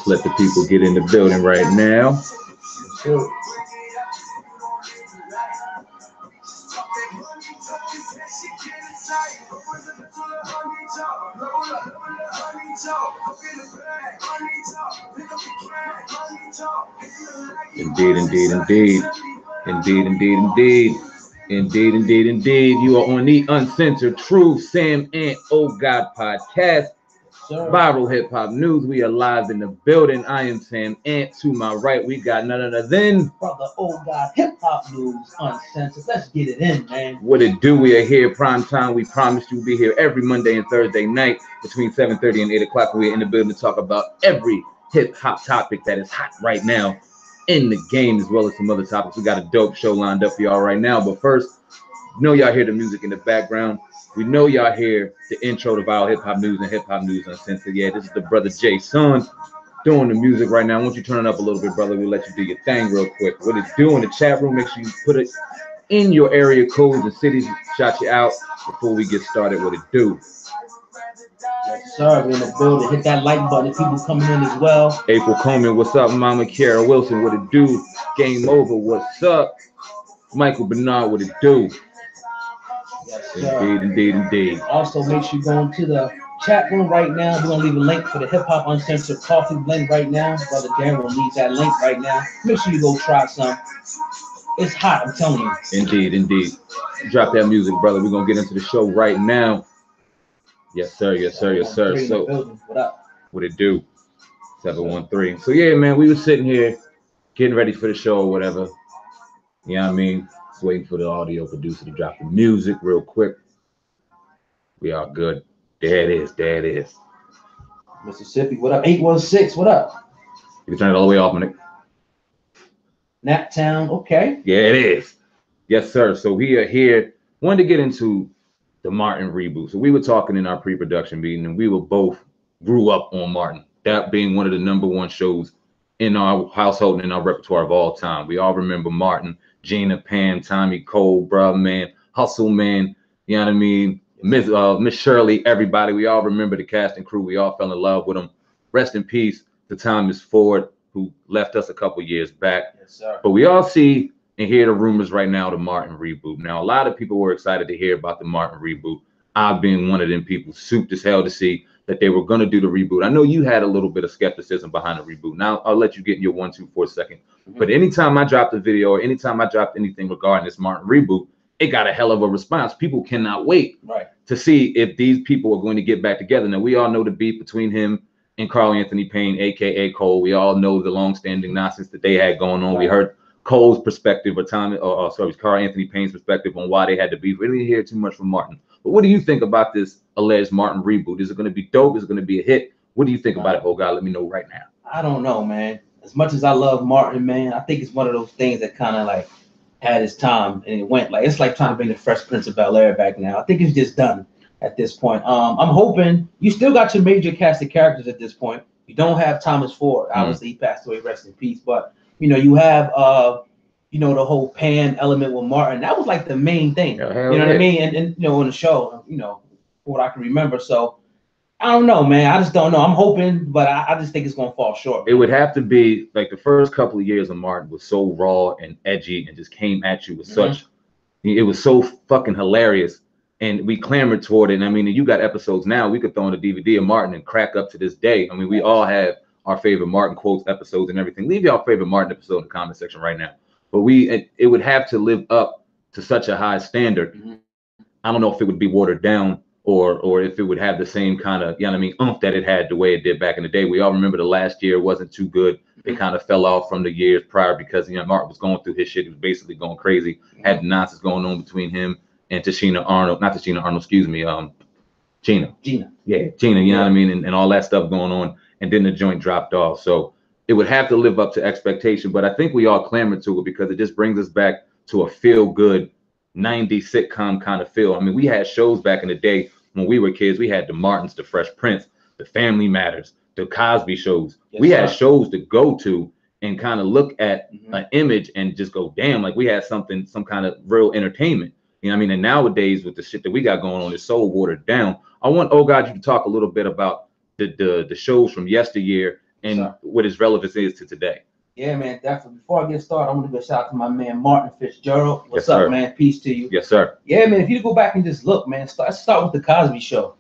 Let the people get in the building right now. Sure. Indeed, indeed, indeed. Indeed, indeed, indeed. Indeed, indeed, indeed. You are on the Uncensored Truth, Sam and Oh God podcast. Sir. Viral hip hop news. We are live in the building. I am Sam Ant. To my right, we got none other than Brother Oh God hip hop news uncensored. Let's get it in, man. What it do? We are here prime time. We promise you we'll be here every Monday and Thursday night between 7:30 and 8 o'clock. We're in the building to talk about every hip hop topic that is hot right now in the game, as well as some other topics. We got a dope show lined up for y'all right now. But first, know y'all hear the music in the background. We know y'all hear the intro to Viral Hip Hop News and Hip Hop News Uncensored. Yeah, this is the brother Jay Son doing the music right now. Why don't you turn it up a little bit, brother? We'll let you do your thing real quick. What it's doing in the chat room, make sure you put it in your area codes and cities. Shout you out before we get started. What it do? Yes, sir. We're in the building. Hit that like button. People coming in as well. April Coleman, what's up? Mama Kiara Wilson, what it do? Game Over, what's up? Michael Bernard, what it do? Yes, sir. Indeed, indeed, indeed. Also, make sure you go into the chat room right now. We're gonna leave a link for the Hip Hop Uncensored Coffee blend right now. Brother Darren will leave that link right now. Make sure you go try some. It's hot, I'm telling you. Indeed, indeed. Drop that music, brother. We're gonna get into the show right now. Yes, sir. Yes, sir. Yes, sir. So, what up? What it do? 713. So yeah, man, we were sitting here getting ready for the show or whatever. You know what I mean? Just waiting for the audio producer to drop the music real quick. We are good. There it is. There it is. Mississippi, what up? 816, what up? You can turn it all the way off, man. Nap Town, okay. Yeah, it is. Yes, sir. So we are here. Wanted to get into the Martin Reboot. So we were talking in our pre-production meeting, and we were both grew up on Martin. That being one of the #1 shows in our household and in our repertoire of all time. We all remember Martin, Gina, Pam, Tommy, Cole, bruh, man, Hustle, man. You know what I mean? Miss Shirley, everybody. We all remember the cast and crew. We all fell in love with them. Rest in peace to Thomas Ford, who left us a couple years back. Yes, sir. But we all see and hear the rumors right now, the Martin Reboot. Now, a lot of people were excited to hear about the Martin Reboot. I've been one of them people, souped as hell to see that they were going to do the reboot. I know you had a little bit of skepticism behind the reboot. Now, I'll let you get in your 1, 2, 4 second. But anytime I dropped a video or anytime I dropped anything regarding this Martin Reboot, it got a hell of a response. People cannot wait to see if these people are going to get back together. Now, we all know the beef between him and Carl Anthony Payne, a.k.a. Cole. We all know the long-standing nonsense that they had going on. We heard Cole's perspective, or Carl Anthony Payne's perspective on why they had to beef. We didn't hear too much from Martin. But what do you think about this alleged Martin Reboot? Is it going to be dope? Is it going to be a hit? What do you think about it? Oh, God, let me know right now. I don't know, man. As much as I love Martin, man, I think it's one of those things that kind of like had its time and it went. Like, it's like trying to bring the Fresh Prince of Bel-Air back now. I think it's just done at this point. I'm hoping you still got your major cast of characters at this point. You don't have Thomas Ford. Obviously, he passed away, rest in peace. But, you know, you have, you know, the whole Pan element with Martin. That was like the main thing. You know what I mean? And you know, on the show, you know, what I can remember. So, I don't know, man. I just don't know. I'm hoping, but I just think it's going to fall short. It would have to be like the first couple of years of Martin was so raw and edgy and just came at you with such, it was so fucking hilarious. And we clamored toward it. And I mean, you got episodes now, we could throw in a DVD of Martin and crack up to this day. I mean, we all have our favorite Martin quotes episodes and everything. Leave your favorite Martin episode in the comment section right now. But it would have to live up to such a high standard. I don't know if it would be watered down or if it would have the same kind of, you know what I mean, oomph that it had the way it did back in the day. We all remember the last year wasn't too good. It kind of fell off from the years prior because, you know, Martin was going through his shit. He was basically going crazy. Had nonsense going on between him and Gina. Yeah, Gina, you know what I mean? And all that stuff going on. And then the joint dropped off. So it would have to live up to expectation. But I think we all clamor to it because it just brings us back to a feel-good 90s sitcom kind of feel. I mean, we had shows back in the day when we were kids. We had the Martins, the Fresh Prince, the Family Matters, the Cosby shows. We had shows to go to and kind of look at an image and just go, damn, like we had something, some kind of real entertainment. You know what I mean? And nowadays with the shit that we got going on, it's so watered down. I want you to talk a little bit about the shows from yesteryear and what its relevance is to today. Yeah, man, definitely. Before I get started, I want to give a shout out to my man Martin Fitzgerald. What's up, man? Peace to you. Yes, sir. Yeah, man. If you go back and just look, man, start with the Cosby Show.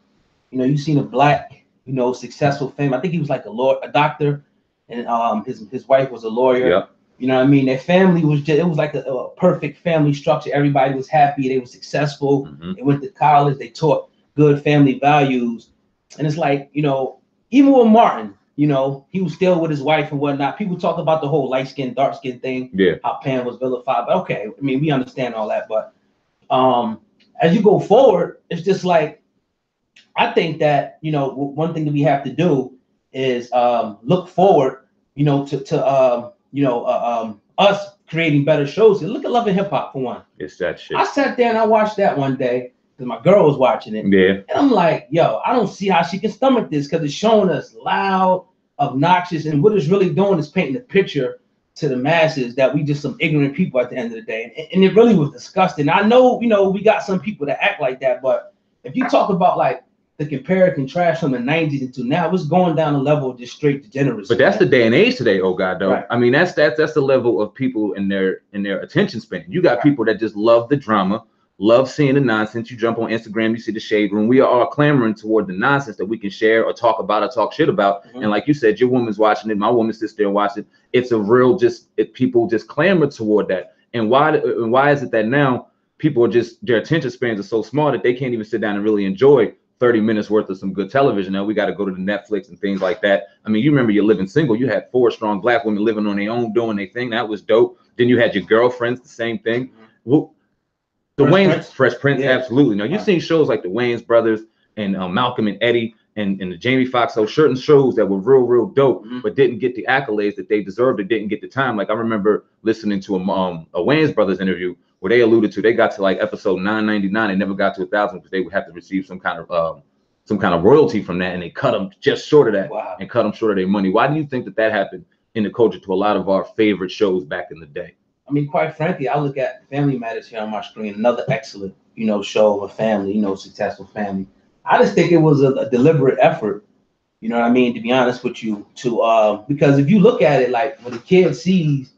You know, you seen a black, you know, successful family. I think he was like a doctor, and his wife was a lawyer. Yep. You know what I mean? Their family was just, it was like a perfect family structure. Everybody was happy. They were successful. They went to college. They taught good family values. And it's like, you know, even with Martin, you know, he was still with his wife and whatnot. People talk about the whole light skin, dark skin thing. Yeah. How Pam was vilified. But okay, I mean, we understand all that. But as you go forward, it's just like, I think that, you know, one thing that we have to do is look forward, you know, to us creating better shows. Look at Love and Hip Hop for one. It's that shit. I sat there and I watched that one day because my girl was watching it. Yeah. And I'm like, yo, I don't see how she can stomach this because it's showing us loud, obnoxious, and what it's really doing is painting a picture to the masses that we just some ignorant people at the end of the day. And it really was disgusting. I know, you know, we got some people that act like that, but if you talk about like the compare and contrast from the 90s into now, it's going down a level of just straight degeneracy. But that's the day and age today, oh God, though. Right. I mean, that's the level of people in their attention span. You got people that just love the drama, love seeing the nonsense. You jump on Instagram, you see the shade room. We are all clamoring toward the nonsense that we can share or talk about or talk shit about. And like you said, your woman's watching it, my woman sits there and watches it. It's a real people just clamor toward that. And why is it that now people are just, their attention spans are so small that they can't even sit down and really enjoy 30 minutes worth of some good television? Now we got to go to the Netflix and things like that. I mean, you remember you're living single. You had 4 strong black women living on their own, doing their thing. That was dope. Then you had your girlfriends, the same thing. Well, Fresh Prince, yeah. Absolutely. Now you've seen shows like the Wayans Brothers and Malcolm and Eddie and the Jamie Foxx. So certain shows that were real dope, but didn't get the accolades that they deserved. Or didn't get the time. Like I remember listening to a Wayans Brothers interview where they alluded to they got to like episode 999. They never got to 1,000 because they would have to receive some kind of royalty from that, and they cut them just short of that. Wow. And cut them short of their money. Why do you think that happened in the culture to a lot of our favorite shows back in the day? I mean, quite frankly, I look at Family Matters here on my screen, another excellent, you know, show of a family, you know, successful family. I just think it was a deliberate effort, you know what I mean, to be honest with you, to because if you look at it, like when the kid sees,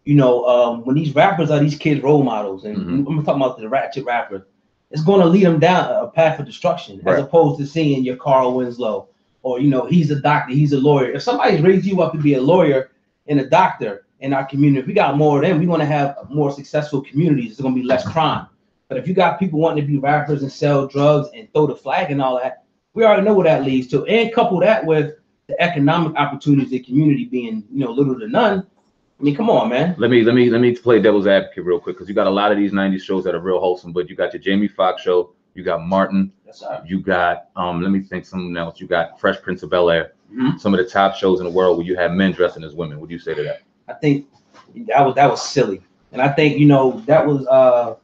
you know, when these rappers are these kids' role models, and I'm talking about the ratchet rapper, it's going to lead them down a path of destruction, as opposed to seeing your Carl Winslow, or, you know, he's a doctor, he's a lawyer. If somebody's raised you up to be a lawyer and a doctor in our community, if we got more of them, we're going to have more successful communities. There's going to be less crime. But if you got people wanting to be rappers and sell drugs and throw the flag and all that, we already know what that leads to. And couple that with the economic opportunities in the community being, you know, little to none. I mean, come on, man. Let me play devil's advocate real quick, because you got a lot of these 90s shows that are real wholesome, but you got your Jamie Foxx show, you got Martin, you got let me think something else. You got Fresh Prince of Bel-Air, some of the top shows in the world where you have men dressing as women. What do you say to that? I think that was silly, and I think, you know, that was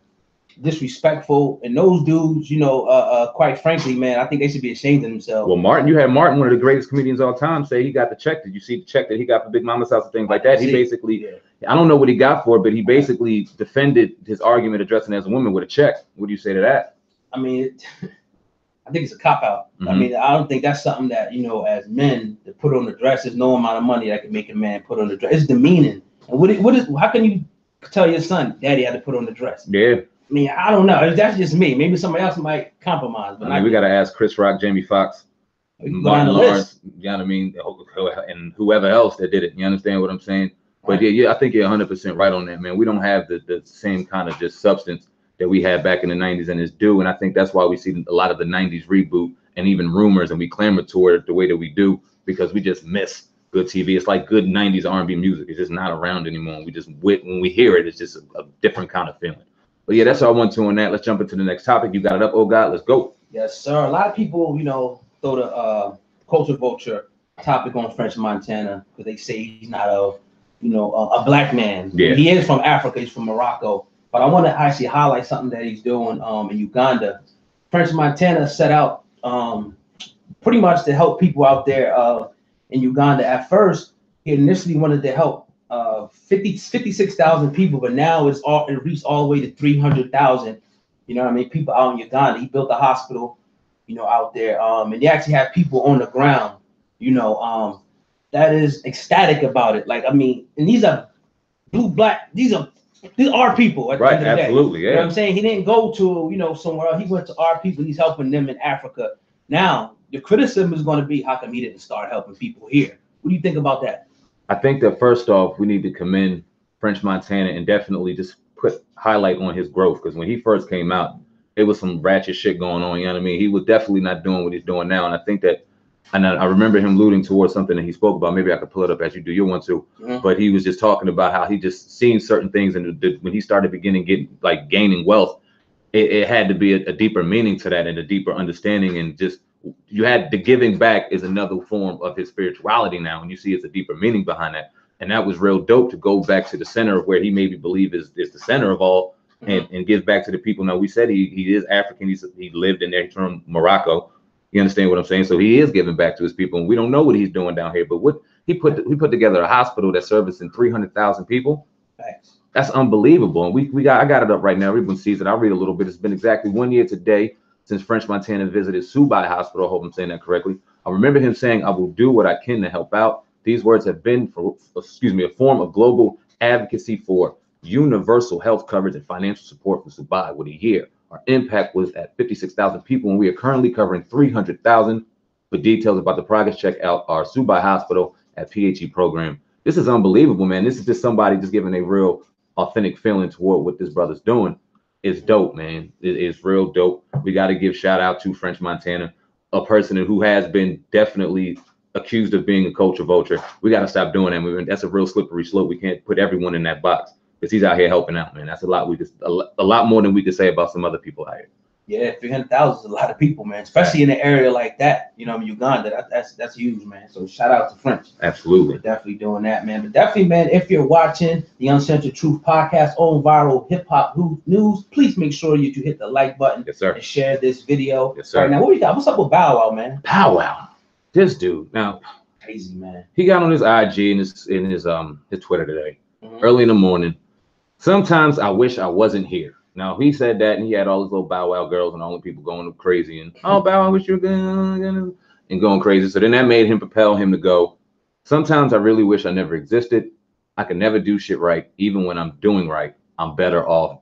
disrespectful. And those dudes, you know, quite frankly, man, I think they should be ashamed of themselves. Well, you had Martin, one of the greatest comedians of all time, say he got the check. Did you see the check that he got for Big Mama's house and things like that? He basically, I don't know what he got for it, but he basically defended his argument of dressing as a woman with a check. What do you say to that? I mean, I think it's a cop-out. I mean, I don't think that's something that, you know, as men, to put on the dress, there's no amount of money that can make a man put on the dress. It's demeaning. And how can you tell your son, Daddy had to put on the dress? Yeah. I mean, I don't know. That's just me. Maybe somebody else might compromise. But I mean, we got to ask Chris Rock, Jamie Foxx, Martin Lawrence, you know what I mean, and whoever else that did it. You understand what I'm saying? But yeah, I think you're 100% right on that, man. We don't have the same kind of just substance that we had back in the 90s, and it's due. And I think that's why we see a lot of the 90s reboot and even rumors, and we clamor toward it the way that we do, because we just miss good TV. It's like good 90s R&B music. It's just not around anymore. When we hear it, it's just a different kind of feeling. But yeah, that's all I want to on that. Let's jump into the next topic. You got it up, oh God, let's go. Yes, sir. A lot of people, you know, throw the culture vulture topic on French Montana because they say he's not a black man. Yeah. He is from Africa. He's from Morocco. But I want to actually highlight something that he's doing in Uganda. French Montana set out pretty much to help people out there in Uganda. At first, he initially wanted to help 56,000 people, but now it reached all the way to 300,000 You know what I mean? People out in Uganda. He built a hospital, you know, out there. And they actually have people on the ground, you know, that is ecstatic about it. Like, I mean, and these are black, these are people at the end of the day. Absolutely, yeah. You know what I'm saying? He didn't go to, you know, somewhere else. He went to our people. He's helping them in Africa. Now, the criticism is going to be, how come he didn't start helping people here? What do you think about that? I think that first off, we need to commend French Montana and definitely just highlight on his growth, because when he first came out, it was some ratchet shit going on. You know what I mean? He was definitely not doing what he's doing now, and I think that, and I remember him alluding towards something that he spoke about. Maybe I could pull it up as you do your one too. Mm-hmm. But he was just talking about how he just seen certain things, and when he started gaining wealth, it had to be a deeper meaning to that and a deeper understanding, and just you had the giving back is another form of his spirituality now, and you see it's a deeper meaning behind that. And that was real dope to go back to the center of where he maybe believe is the center of all, and give back to the people. Now, we said he is African. He lived in there. He's from Morocco. You understand what I'm saying? So he is giving back to his people, and we don't know what he's doing down here. But what he put together a hospital that's servicing 300,000 people. Thanks. That's unbelievable. And I got it up right now. Everyone sees it. I'll read a little bit. It's been exactly 1 year today since French Montana visited Subai Hospital. I hope I'm saying that correctly. I remember him saying, "I will do what I can to help out." These words have been a form of global advocacy for universal health coverage and financial support for Subai. With a year, our impact was at 56,000 people, and we are currently covering 300,000. For details about the progress, check out our Subai Hospital at PHE program. This is unbelievable, man. This is just somebody just giving a real authentic feeling toward what this brother's doing. It's dope, man. It is real dope. We got to give shout out to French Montana, a person who has been definitely accused of being a culture vulture. We got to stop doing that. That's a real slippery slope. We can't put everyone in that box, because he's out here helping out, man. That's a lot more than we could say about some other people out here. Yeah, 300,000 is a lot of people, man, especially in an area like that, you know, Uganda. That's huge, man. So shout out to French. Absolutely. We're definitely doing that, man. But definitely, man, if you're watching the Uncensored Truth podcast on Viral Hip Hop News, please make sure you hit the like button. Yes, sir. And share this video. Yes, sir. Right now, what we got? What's up with Bow Wow, man? Bow Wow. This dude. Now, crazy, man. He got on his IG and his Twitter today, Mm-hmm. early in the morning. Sometimes I wish I wasn't here. Now, he said that, and he had all these little Bow Wow girls and all the people going crazy, and oh, Bow Wow, I wish you were going, and going crazy. So then that made him propel him to go, sometimes I really wish I never existed. I can never do shit right. Even when I'm doing right, I'm better off, ...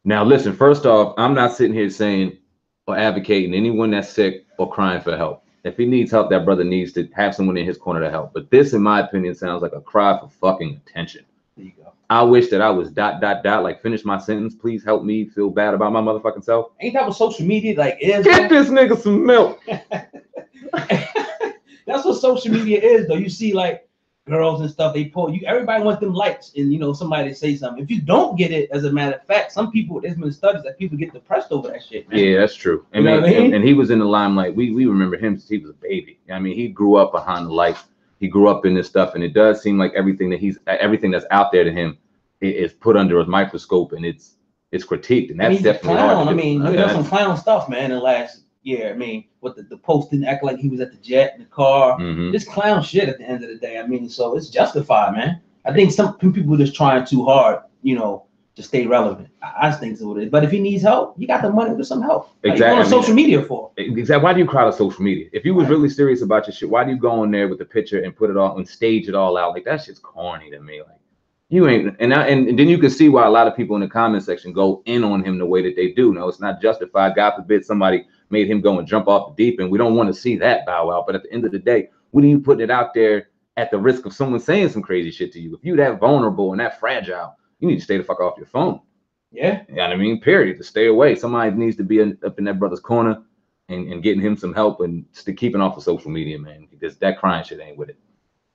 Now, listen, first off, I'm not sitting here saying or advocating anyone that's sick or crying for help. If he needs help, that brother needs to have someone in his corner to help. But this, in my opinion, sounds like a cry for fucking attention. There you go. I wish that I was ... like finish my sentence. Please help me feel bad about my motherfucking self. Ain't that what social media like is? Get this nigga some milk. That's what social media is, though. You see, like, girls and stuff, they post. Everybody wants them likes, and you know, somebody to say something. If you don't get it, as a matter of fact, some people, there's been studies that people get depressed over that shit, man. Yeah, that's true. You know what I mean? And he was in the limelight. We remember him since he was a baby. I mean, he grew up behind the lights. He grew up in this stuff, and it does seem like everything that's out there to him is put under a microscope, and it's critiqued, and that's definitely hard to do. I mean, he done some clown stuff, man, in the last year. I mean, what the post didn't act like he was at the jet in the car. Mm-hmm. This clown shit at the end of the day. I mean, so it's justified, man. I think some people are just trying too hard, you know, to stay relevant. I think so it is. But if he needs help, you got the money with some help. Exactly. Like, you go on social media for? Exactly. Why do you cry to social media? If you was really serious about your shit, why do you go on there with the picture and put it all and stage it all out? Like, that shit's corny to me. Like, you ain't, and then you can see why a lot of people in the comment section go in on him the way that they do. No, it's not justified. God forbid somebody made him go and jump off the deep end. We don't want to see that, Bow Wow. But at the end of the day, when are you putting it out there at the risk of someone saying some crazy shit to you? If you that vulnerable and that fragile, you need to stay the fuck off your phone. Yeah. You know what I mean? Period. To stay away. Somebody needs to be up in that brother's corner and getting him some help and keeping off of social media, man, because that crying shit ain't with it.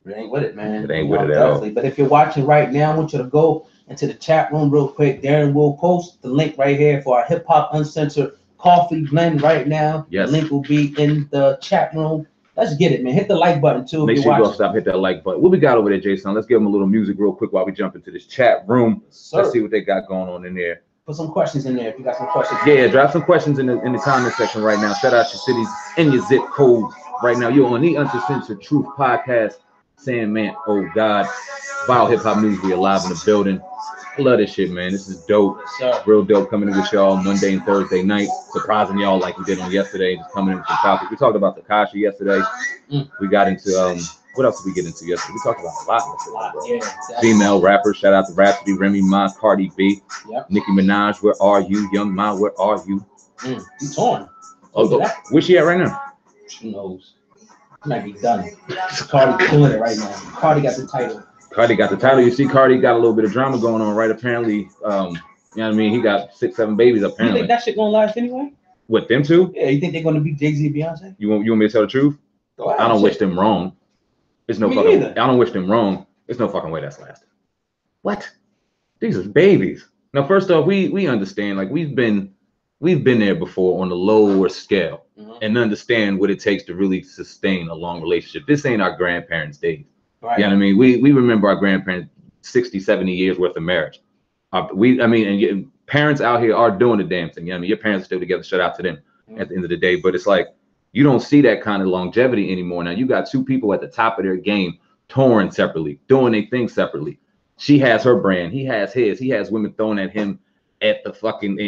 It ain't with it, man. It ain't with it at all. But if you're watching right now, I want you to go into the chat room real quick. Darren will post the link right here for our Hip Hop Uncensored coffee blend right now. Yes. The link will be in the chat room. Let's get it, man. Hit the like button too. Make sure you go stop, hit that like button. What we got over there, Jason? Let's give them a little music real quick while we jump into this chat room. Let's see what they got going on in there. Put some questions in there if you got some questions. Yeah, drop some questions in the comment section right now. Shout out your cities and your zip codes right now. You're on the Uncensored Truth podcast. Saying, man, oh God, Viral Hip Hop News, we are live in the building. I love this shit, man. This is dope. Yes, sir. Real dope coming in with y'all Monday and Thursday night. Surprising y'all like we did on yesterday. Just coming in with some topics. We talked about Takashi yesterday. We got into what else did we get into yesterday? We talked about a lot yesterday, bro. Yeah, exactly. Female rappers. Shout out to Rhapsody, Remy Ma, Cardi B, Yep. Nicki Minaj. Where are you? Young Ma, where are you? You torn. Oh, where's she at right now? Who knows? Might be done. Cardi killing it right now. Cardi got the title. Cardi got the title. You see, Cardi got a little bit of drama going on, right? Apparently, you know what I mean? He got 6, 7 babies, apparently. You think that shit gonna last anyway? What, them two? Yeah, you think they're gonna be Jay-Z and Beyonce? You want me to tell the truth? Go ahead, I don't wish them wrong. There's no Me fucking. neither. I don't wish them wrong. There's no fucking way that's lasting. What? These are babies. Now, first off, we understand. Like we've been there before on the lower scale, and understand what it takes to really sustain a long relationship. This ain't our grandparents' days. Right. You know what I mean? We remember our grandparents 60, 70 years worth of marriage. Parents out here are doing the damn thing. You know what I mean? Your parents are still together. Shout out to them at the end of the day. But it's like you don't see that kind of longevity anymore. Now you got two people at the top of their game, touring separately, doing their thing separately. She has her brand. He has his. He has women thrown at him at the fucking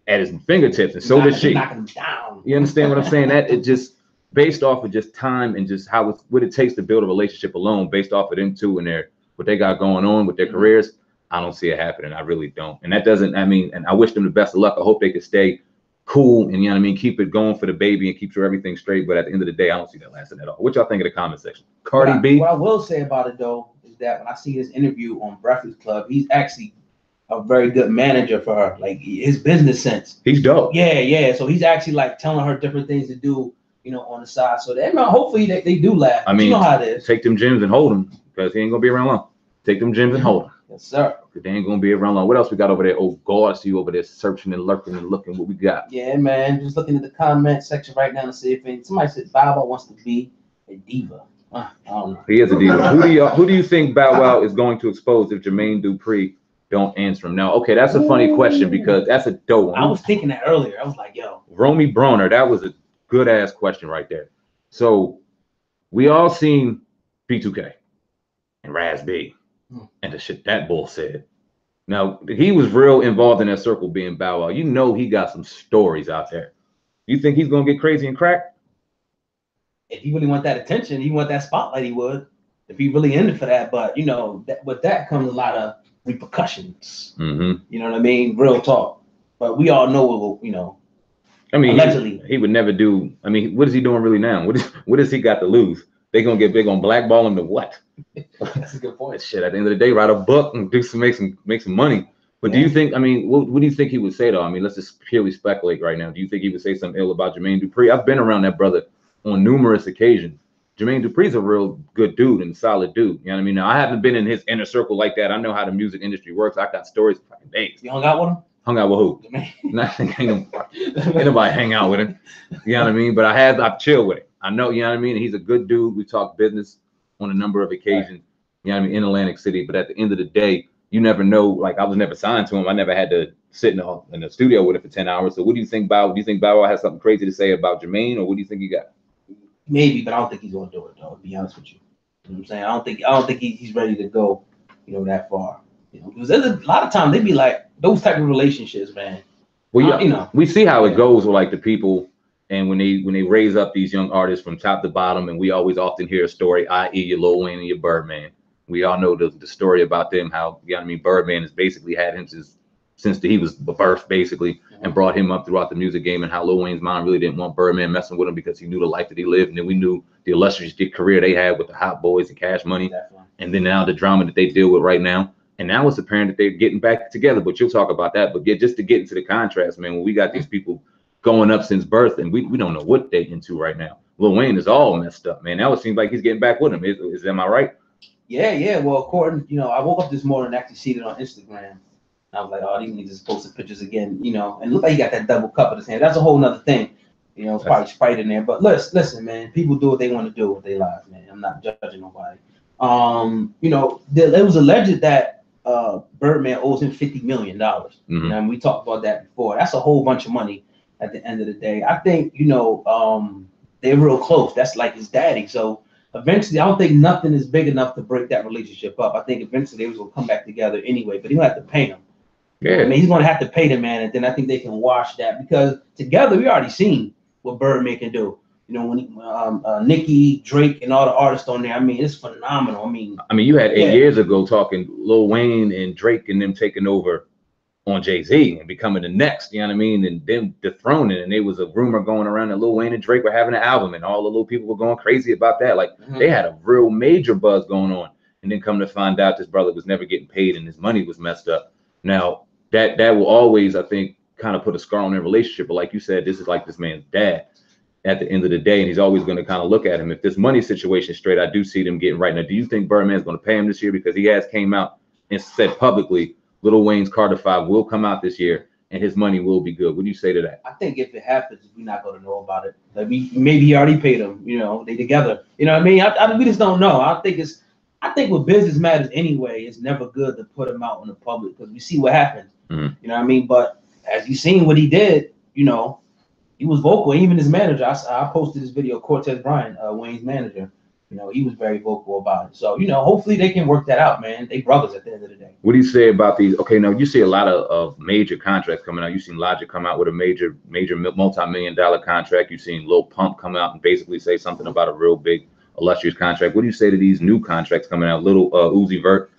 at his fingertips, and so does she. Knocking him down. You understand what I'm saying? That it just based off of just time and just what it takes to build a relationship alone, based off of them two and what they got going on with their careers. I don't see it happening. I really don't. And that doesn't. I mean, and I wish them the best of luck. I hope they could stay cool and, you know what I mean, keep it going for the baby and keep sure everything straight. But at the end of the day, I don't see that lasting at all. What y'all think in the comment section? Cardi B. What I will say about it though is that when I see his interview on Breakfast Club, he's actually a very good manager for her. Like his business sense. He's dope. Yeah. So he's actually like telling her different things to do, you know, on the side. So that hopefully they do laugh. I mean, you know how it is. Take them gyms and hold them because he ain't gonna be around long. Take them gyms and hold them. Yes, sir. They ain't gonna be around long. What else we got over there? Oh God, I see you over there searching and lurking and looking. What we got? Yeah, man. Just looking at the comment section right now to see if somebody said Bow Wow wants to be a diva. I don't know. He is a diva. Who do you think Bow Wow is going to expose if Jermaine Dupri don't answer him? Now, okay, that's a funny question because that's a dope one. I was thinking that earlier. I was like, yo. Romy Broner, that was a good ass question right there. So we all seen B2K and Raz B and the shit that bull said. Now, he was real involved in that circle being Bow Wow. You know he got some stories out there. You think he's gonna get crazy and crack? If he really want that attention, he want that spotlight, he would. If he really in it for that. But you know, with that comes a lot of repercussions. You know what I mean? Real talk. But we all know, you know. I mean, allegedly, he would never do. I mean, what is he doing really now? What does he got to lose? They gonna get big on blackball him to what? That's a good point. Shit. At the end of the day, write a book and make some money. But do you think? I mean, what do you think he would say though? I mean, let's just purely speculate right now. Do you think he would say something ill about Jermaine Dupri? I've been around that brother on numerous occasions. Jermaine Dupri's a real good dude and solid dude. You know what I mean? Now I haven't been in his inner circle like that. I know how the music industry works. I got stories for fucking days. You hung out with him? Hung out with who? ain't nobody hang out with him. You know what I mean? But I've chilled with him. I know, you know what I mean? He's a good dude. We talk business on a number of occasions, you know what I mean, in Atlantic City. But at the end of the day, you never know. Like I was never signed to him. I never had to sit in the studio with him for 10 hours. So what do you think Bow? Do you think Bow Wow has something crazy to say about Jermaine, or what do you think he got? Maybe, but I don't think he's gonna do it though, to be honest with you. You know what I'm saying? I don't think he's ready to go, you know, that far. You know, because there's a lot of times they be like those type of relationships, man. Well, you know, we see how it goes with like the people, and when they raise up these young artists from top to bottom, and we always often hear a story, i.e. your Lil Wayne and your Birdman. We all know the story about them, how, you know what I mean, Birdman has basically had him since he was birthed, basically, and brought him up throughout the music game, and how Lil Wayne's mom really didn't want Birdman messing with him because he knew the life that he lived, and then we knew the illustrious career they had with the Hot Boys and Cash Money, and then now the drama that they deal with right now. And now it's apparent that they're getting back together, but you'll talk about that. But just to get into the contrast, man, when we got these people going up since birth, and we don't know what they're into right now. Lil Wayne is all messed up, man. Now it seems like he's getting back with him. Am I right? Yeah. Well, according, you know, I woke up this morning and actually seen it on Instagram. And I was like, oh, these niggas just posting pictures again, you know, and look like he got that double cup in his hand. That's a whole nother thing. You know, it's probably Sprite in there. But listen, man, people do what they want to do with their lives, man. I'm not judging nobody. You know, it was alleged that Birdman owes him $50 million. And we talked about that before. That's a whole bunch of money at the end of the day. I think, you know, they're real close. That's like his daddy. So eventually, I don't think nothing is big enough to break that relationship up. I think eventually they will come back together anyway, but he'll have to pay him. Yeah. I mean, he's going to have to pay the man, and then I think they can wash that, because together we already seen what Birdman can do. You know, when Nicki, Drake, and all the artists on there, I mean, it's phenomenal. I mean, you had 8 years ago talking Lil Wayne and Drake and them taking over on Jay-Z and becoming the next, you know what I mean, and them dethroning, and there was a rumor going around that Lil Wayne and Drake were having an album, and all the little people were going crazy about that. Like, they had a real major buzz going on, and then come to find out this brother was never getting paid and his money was messed up. Now, that will always, I think, kind of put a scar on their relationship, but like you said, this is like this man's dad at the end of the day, and he's always going to kind of look at him. If this money situation is straight, I do see them getting right. Now, do you think Birdman's going to pay him this year? Because he has came out and said publicly Lil Wayne's Carter 5 will come out this year and his money will be good. What do you say to that? I think if it happens, we're not going to know about it. Like, maybe he already paid him, you know, they together. You know what I mean? We just don't know. I think with business matters anyway, it's never good to put him out in the public, because we see what happens. You know what I mean? But as you seen what he did, you know, he was vocal. Even his manager, I posted this video, Cortez Bryant, Wayne's manager. You know, he was very vocal about it. So, you know, hopefully they can work that out, man. They brothers at the end of the day. What do you say about these? Okay, now you see a lot of major contracts coming out. You've seen Logic come out with a major multi-million-dollar contract. You've seen Lil Pump come out and basically say something about a real big, illustrious contract. What do you say to these new contracts coming out? Little Uzi Vert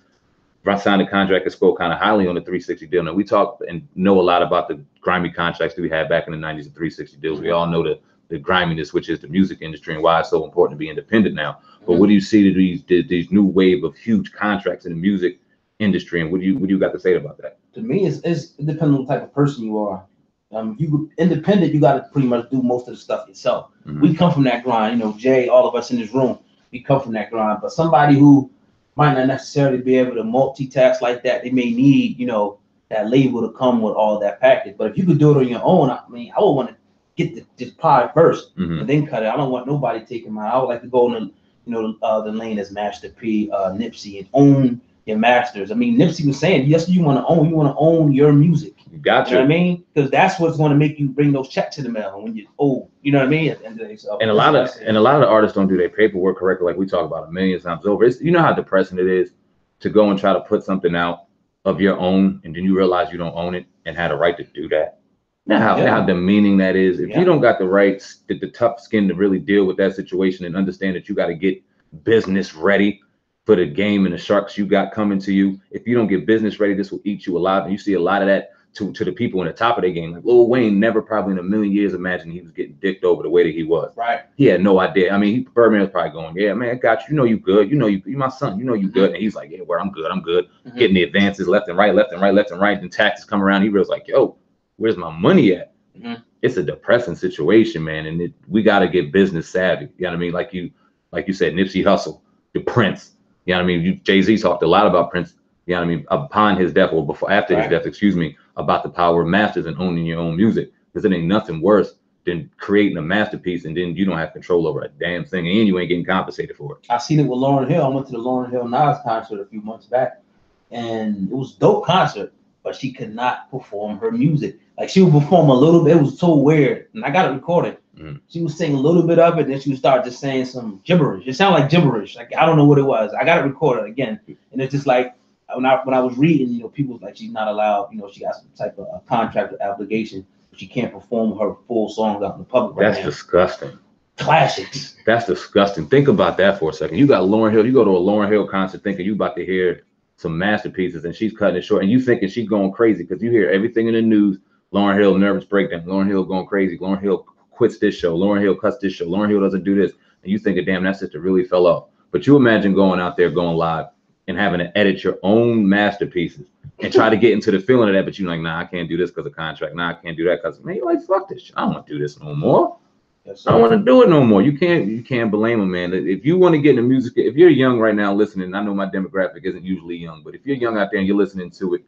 signed a contract and spoke kind of highly on the 360 deal. Now, we talk and know a lot about the grimy contracts that we had back in the 90s, the 360 deals. We all know the griminess, which is the music industry, and why it's so important to be independent now. But what do you see to these new wave of huge contracts in the music industry, and what do you got to say about that? To me, it depends on the type of person you are. If you independent, you got to pretty much do most of the stuff yourself. We come from that grind. You know, Jay, all of us in this room, we come from that grind. But somebody who might not necessarily be able to multitask like that, they may need, you know, that label to come with all that package. But if you could do it on your own, I mean, I would want to get this pie first and then cut it. I don't want nobody taking mine. I would like to go in the, you know, the lane as Master P, Nipsey, and own your masters. I mean, Nipsey was saying, yes, you want to own your music. Gotcha. You know what I mean? Because that's what's going to make you bring those checks to the mail when you're old. You know what I mean? At the end of the day. So, and a lot of the artists don't do their paperwork correctly, like we talk about a million times over. You know how depressing it is to go and try to put something out of your own, and then you realize you don't own it and had a right to do that. Now how demeaning that is. If you don't got the rights, the tough skin to really deal with that situation and understand that you got to get business ready for the game and the sharks you got coming to you. If you don't get business ready, this will eat you alive. And you see a lot of that to the people in the top of their game. Like Lil Wayne never probably in a million years imagined he was getting dicked over the way that he was. Right. He had no idea. I mean, Birdman was probably going, yeah, man, I got you. You know you good. You know you my son. You know you good. And he's like, yeah, where I'm good. I'm good. Getting the advances left and right, left and right, left and right. Then taxes come around. He was like, yo, where's my money at? It's a depressing situation, man. And we got to get business savvy. You know what I mean? Like you said, Nipsey Hussle, the Prince. You know what I mean? Jay-Z talked a lot about Prince, you know what I mean, upon his death, or after his death, excuse me, about the power of masters and owning your own music. Because it ain't nothing worse than creating a masterpiece and then you don't have control over a damn thing and you ain't getting compensated for it. I seen it with Lauryn Hill. I went to the Lauryn Hill Nas concert a few months back, and it was a dope concert, but she could not perform her music. Like, she would perform a little bit. It was so weird, and I got it recorded. She would sing a little bit of it, then she would start just saying some gibberish. It sounded like gibberish. Like, I don't know what it was. I got it recorded again, and it's just like when I was reading, you know, people was like, she's not allowed. You know, she got some type of contract or obligation, but she can't perform her full songs out in the public. That's disgusting. Classics. That's disgusting. Think about that for a second. You got Lauryn Hill. You go to a Lauryn Hill concert thinking you about to hear some masterpieces, and she's cutting it short, and you thinking she's going crazy because you hear everything in the news. Lauryn Hill nervous breakdown. Lauryn Hill going crazy. Lauryn Hill quits this show. Lauryn Hill cuts this show. Lauryn Hill doesn't do this. And you think, damn, that sister really fell off. But you imagine going out there, going live, and having to edit your own masterpieces and try to get into the feeling of that. But you're like, nah, I can't do this because of contract. Nah, I can't do that because, man, you're like, fuck this shit. I don't want to do this no more. I don't want to do it no more. You can't blame them, man. If you want to get in the music, if you're young right now listening, I know my demographic isn't usually young, but if you're young out there and you're listening to it,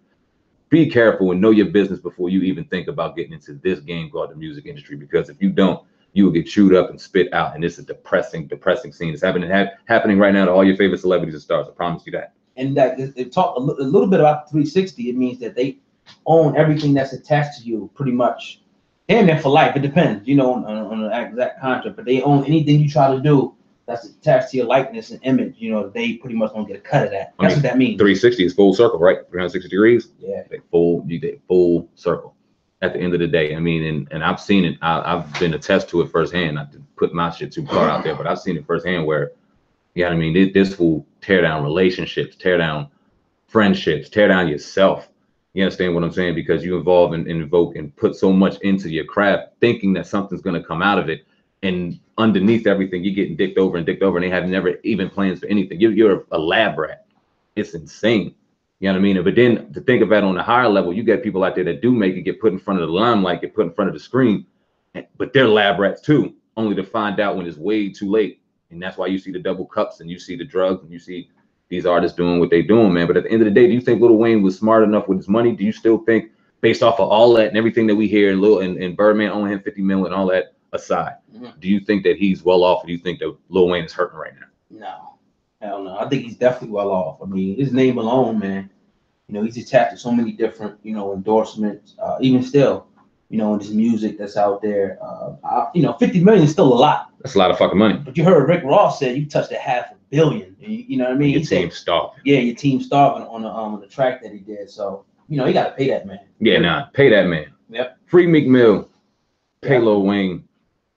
be careful and know your business before you even think about getting into this game called the music industry. Because if you don't, you will get chewed up and spit out. And it's a depressing scene. It's happening right now to all your favorite celebrities and stars. I promise you that. And that they talk a little bit about 360. It means that they own everything that's attached to you, pretty much. And then for life, it depends, you know, on the exact contract. But they own anything you try to do that's attached to your likeness and image, you know, they pretty much don't get a cut of that. That's what that means. 360 is full circle, right? 360 degrees. Yeah. You did full circle at the end of the day. I mean, and I've seen it. I've been attest to it firsthand. Not to put my shit too far out there, but I've seen it firsthand where, you know what I mean, this will tear down relationships, tear down friendships, tear down yourself. You understand what I'm saying? Because you involve and invoke and put so much into your craft, thinking that something's going to come out of it. And underneath everything, you're getting dicked over, and they have never even plans for anything. You're a lab rat. It's insane. You know what I mean? But then to think about it on a higher level, you got people out there that do make it, get put in front of the limelight, get put in front of the screen, but they're lab rats too, only to find out when it's way too late. And that's why you see the double cups and you see the drugs and you see these artists doing what they're doing, man. But at the end of the day, do you think Lil Wayne was smart enough with his money? Do you still think, based off of all that and everything that we hear, and Birdman owing him 50 million and all that aside, do you think that he's well off, or do you think that Lil Wayne is hurting right now? No, hell no. I think he's definitely well off. I mean, his name alone, man, you know, he's attached to so many different, you know, endorsements, even still, you know, in his music that's out there. You know, 50 million is still a lot. That's a lot of fucking money. But you heard Rick Ross said you touched a $500 million. You know what I mean? Your team starving. Yeah, your team starving on the track that he did. So, you know, you got to pay that man. Yeah, nah, pay that man. Yep. Free Meek Mill. Pay Yep. Lil Wayne.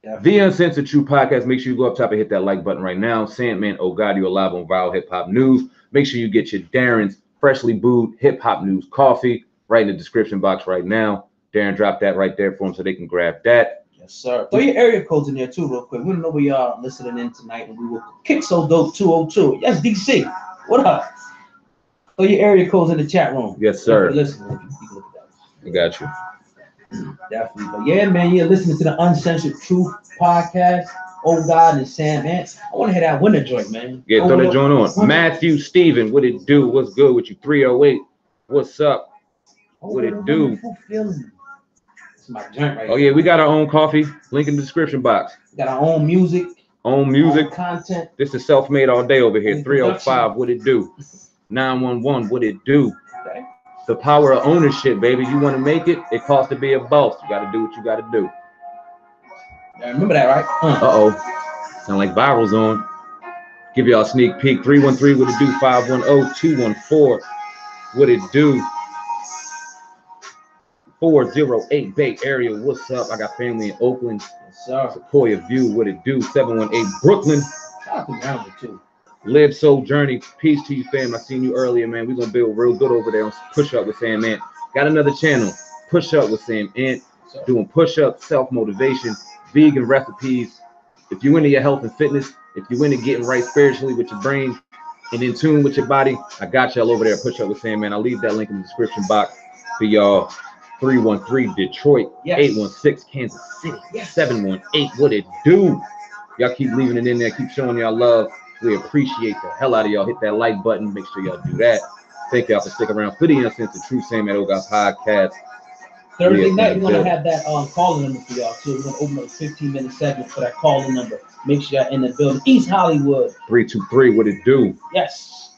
Yep. The Uncensored Truth Podcast. Make sure you go up top and hit that like button right now. Sandman, oh God, you're live on Viral Hip Hop News. Make sure you get your Darren's freshly brewed hip hop news coffee right in the description box right now. Darren dropped that right there for them so they can grab that. Yes, sir. Throw your area codes in there too, real quick. We don't know where y'all listening in tonight, and we will kick so dope 202. Yes, DC. What up? Throw your area codes in the chat room. Yes, sir. Listen, you can look at that. I got you. Definitely. But yeah, man, you're listening to the Uncensored Truth Podcast. Oh God and Sam Ant. I want to hear that winter joint, man. Yeah, throw that joint on. Matthew Steven, what it do? What's good with you? 308. What's up? What it do? It's my joint right Oh yeah, we got our own coffee. Link in the description box. We got our own music. Own music. Own content. This is self-made all day over here. Own 305. What it do? 911. What it do? Okay. The power of ownership, baby. You want to make it? It costs to be a boss. You got to do what you got to do. Yeah, remember that, right? Uh-oh. Sound like Viral's on. Give y'all a sneak peek. 313, what it do? 510-214. What it do? 408 Bay Area. What's up? I got family in Oakland. Yes, sir. Sequoia View. What it do? 718 Brooklyn. Shout out to Grounded, too. Live Soul Journey. Peace to you, fam. I seen you earlier, man. We're going to build real good over there on Push Up with Sam Ant. Got another channel. Push Up with Sam Ant. Doing push-ups, self-motivation, vegan recipes. If you're into your health and fitness, if you're into getting right spiritually with your brain and in tune with your body, I got y'all over there. Push Up with Sam, man. I'll leave that link in the description box for y'all. 313 Detroit, yes. 816 Kansas City, yes. 718. What it do? Y'all keep leaving it in there. Keep showing y'all love. We appreciate the hell out of y'all. Hit that like button. Make sure y'all do that. Thank y'all for sticking around for the Uncensored Truth Sam at Oga Podcast. Thursday night, we're going to have that calling number for y'all, too. We're going to open up a 15-minute segment for that calling number. Make sure y'all in the building. East Hollywood. 323, what it do? Yes.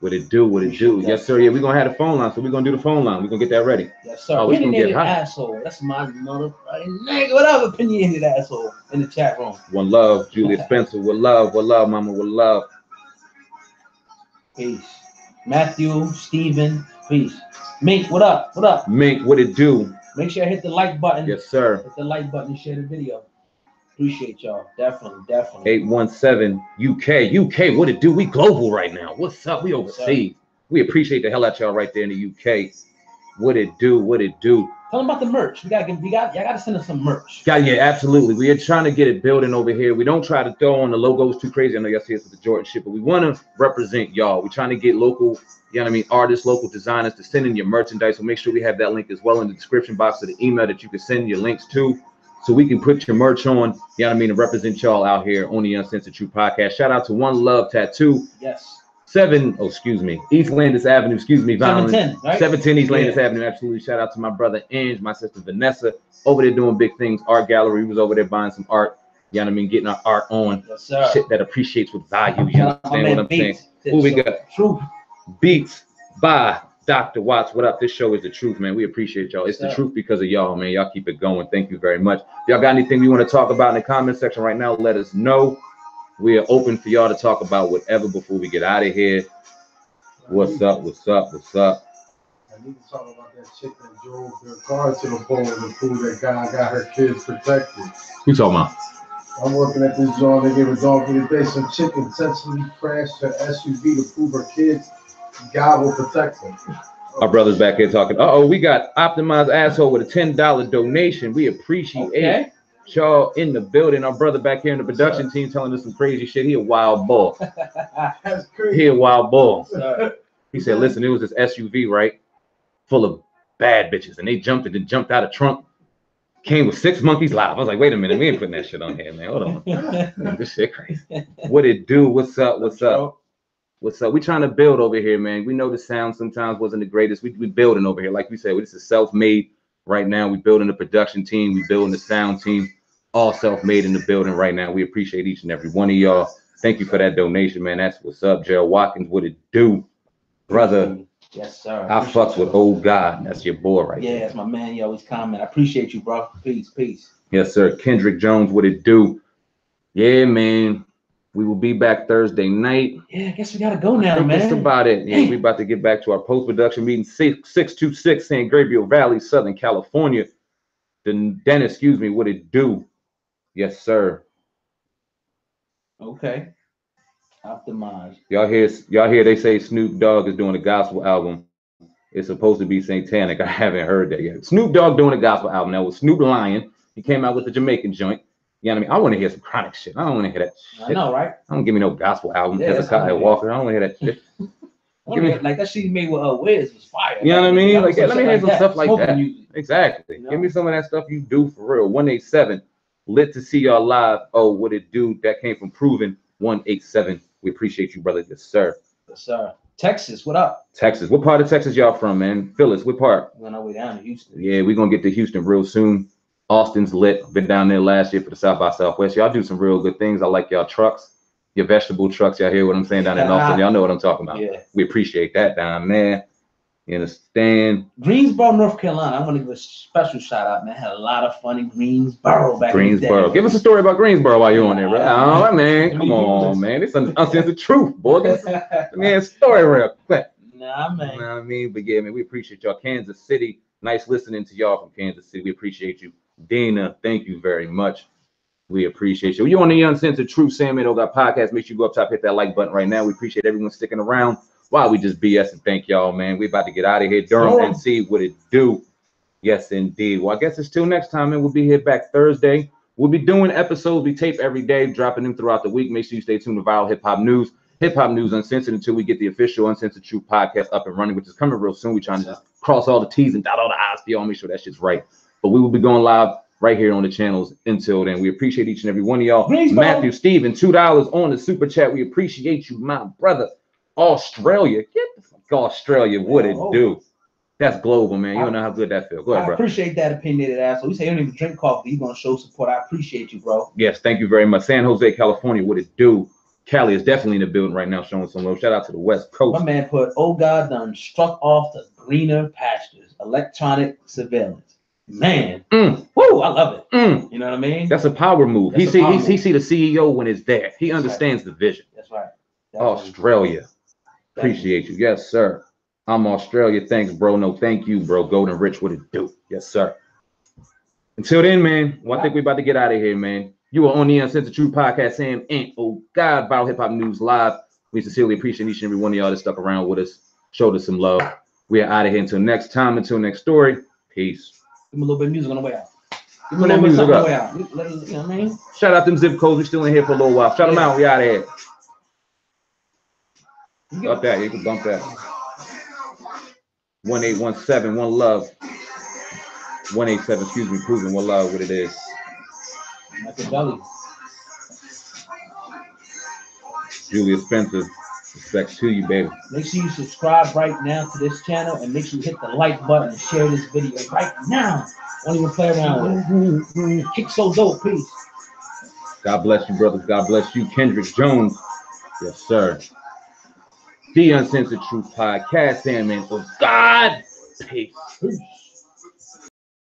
What it do? What it do? Yes, sir. Yeah, we're going to have the phone line, so we're going to do the phone line. We're going to get that ready. Yes, sir. Oh, Opinionated asshole. That's my motherfucking nigga. What up, opinionated asshole in the chat room? One love, Julia Spencer. What love, mama, what love. Peace. Matthew, Steven, peace. Mink, what up? What up? Mink, what it do? Make sure I hit the like button. Yes, sir. Hit the like button and share the video. Appreciate y'all. Definitely. 817 UK, what it do? We global right now. What's up? We overseas. We appreciate the hell out y'all right there in the UK. What it do? What it do? Tell them about the merch. Y'all gotta send us some merch. Yeah, absolutely. We are trying to get it building over here. We don't try to throw on the logos too crazy. I know y'all see us with the Jordan shit, but we want to represent y'all. We're trying to get local, you know what I mean, artists, local designers to send in your merchandise. So make sure we have that link as well in the description box of the email that you can send your links to, so we can put your merch on, you know what I mean, and represent y'all out here on the Uncensored Truth Podcast. Shout out to One Love Tattoo. Yes. East Landis Avenue, 710, right? 710 East Landis Avenue, absolutely. Shout out to my brother Ange, my sister Vanessa, over there doing big things. Art gallery, was over there buying some art, you know what I mean, getting our art on. Yes, sir. Shit that appreciates with value, you understand what I'm saying? Who we got? Truth. Beats by Dr. Watts. What up? This show is the truth, man. We appreciate y'all. It's the truth because of y'all, man. Y'all keep it going. Thank you very much. If y'all got anything you want to talk about in the comment section right now, let us know. We are open for y'all to talk about whatever before we get out of here. What's up? What's up? What's up? I need to talk about that chick that drove their car to the pole and prove that guy got her kids protected. Who talking about? I'm working at this joint. They gave a dog for the day. Some chick intentionally crashed her SUV to prove her kids God will protect them. Our brother's back here talking. We got Optimized Asshole with a $10 donation. We appreciate y'all in the building. Our brother back here in the production team telling us some crazy shit. He a wild bull. That's crazy. He a wild bull. He said, listen, it was this SUV, right? Full of bad bitches. And they jumped out of trunk. Came with 6 monkeys live. I was like, wait a minute. We ain't putting that shit on here, man. Hold on. This shit crazy. What it do? What's up? What's up? What's up? We trying to build over here, man. We know the sound sometimes wasn't the greatest. We building over here. Like we said, this is self-made right now. We building the production team. We building the sound team. All self-made in the building right now. We appreciate each and every one of y'all. Thank you for that donation, man. That's what's up. Gerald Watkins, what it do? Brother. Yes, sir. I fucks with old God. That's your boy right there. Yeah, that's my man. You always comment. I appreciate you, bro. Peace, peace. Yes, sir. Kendrick Jones, what it do? Yeah, man. We will be back Thursday night. Yeah, I guess we gotta go now, man. That's about it. Yeah, we about to get back to our post-production meeting. 626 San Gabriel Valley, Southern California. Dennis, excuse me, what it do? Yes, sir. Okay. Optimized. Y'all hear they say Snoop Dogg is doing a gospel album. It's supposed to be satanic. I haven't heard that yet. Snoop Dogg doing a gospel album. That was Snoop Lion. He came out with the Jamaican joint. You know what I mean? I want to hear some chronic shit. I don't want to hear that shit. I know, right? I don't give me no gospel album. Yeah, Hezekiah Walker. I don't want to hear that shit. Like that shit he made with Wiz was fire. You know what I mean? Like, yeah, let me hear some stuff like that. Music. Exactly. You know? Give me some of that stuff you do for real. 187. Lit to see y'all live. Oh, what it do? That came from Proven. 187. We appreciate you, brother. Yes, sir. Yes, sir. Texas, what up? Texas. What part of Texas y'all from, man? Phyllis, what part? We're on our way down to Houston. Yeah, we're going to get to Houston real soon. Austin's lit. Been down there last year for the South by Southwest. Y'all do some real good things. I like y'all trucks. Your vegetable trucks. Y'all hear what I'm saying down in Austin? Y'all know what I'm talking about. Yeah. We appreciate that down there. You understand? Greensboro, North Carolina. I want to give a special shout out, man. Had a lot of fun in Greensboro back in the day. Give us a story about Greensboro while you're on there, bro. Oh, man. Come on, man. It's an uncensored truth, boy. Let me hear a story real quick. Nah, man. You know what I mean? But yeah, man, we appreciate y'all. Kansas City. Nice listening to y'all from Kansas City. We appreciate you. Dana, thank you very much. We appreciate you. You on the Uncensored Truth Sam and Oga podcast. Make sure you go up top, hit that like button right now. We appreciate everyone sticking around while we just BS and thank y'all, man. We about to get out of here. Durham and see what it do. Yes, indeed. Well, I guess it's till next time, and we'll be here back Thursday. We'll be doing episodes. We tape every day, dropping them throughout the week. Make sure you stay tuned to Viral Hip Hop News. Hip Hop News Uncensored until we get the official Uncensored Truth podcast up and running, which is coming real soon. We're trying to just cross all the T's and dot all the I's for y'all. Make sure that shit's right. But we will be going live right here on the channels until then. We appreciate each and every one of y'all. Matthew Steven, $2 on the super chat. We appreciate you, my brother. Australia. Get the fuck Australia. What it do? That's global, man. You don't know how good that feels. Go ahead, bro. I appreciate that opinionated asshole. You say you don't even drink coffee. You're going to show support. I appreciate you, bro. Yes, thank you very much. San Jose, California. What it do? Cali is definitely in the building right now showing some love. Shout out to the West Coast. My man put, oh God, done struck off the greener pastures. Electronic surveillance. Man, woo, I love it. You know what I mean? That's a power move. He see the CEO when it's there. He understands the vision. That's right. Australia. Appreciate you. Yes, sir. I'm Australia. Thanks, bro. No, thank you, bro. Golden Rich, what it do? Yes, sir. Until then, man, I think we're about to get out of here, man. You are on the Uncensored Truth podcast, Sam and oh God, Viral Hip Hop News Live. We sincerely appreciate each and every one of y'all that stuck around with us, showed us some love. We are out of here until next time, until next story. Peace. Give me a little bit of music on the way out. Give me a little bit of music on the way out. You know what I mean? Shout out them zip codes. We still in here for a little while. Shout them out. We out of here. Bump that. You can bump that. 1817. One love. 187. Excuse me. Proving one love. What it is. Machiavelli. Julia Spencer. Respect to you, baby. Make sure you subscribe right now to this channel and make sure you hit the like button and share this video right now. Don't even play around with it. Kick so dope. Peace. God bless you, brothers. God bless you. Kendrick Jones. Yes, sir. The Uncensored Truth Podcast. Sam and oh God. Peace.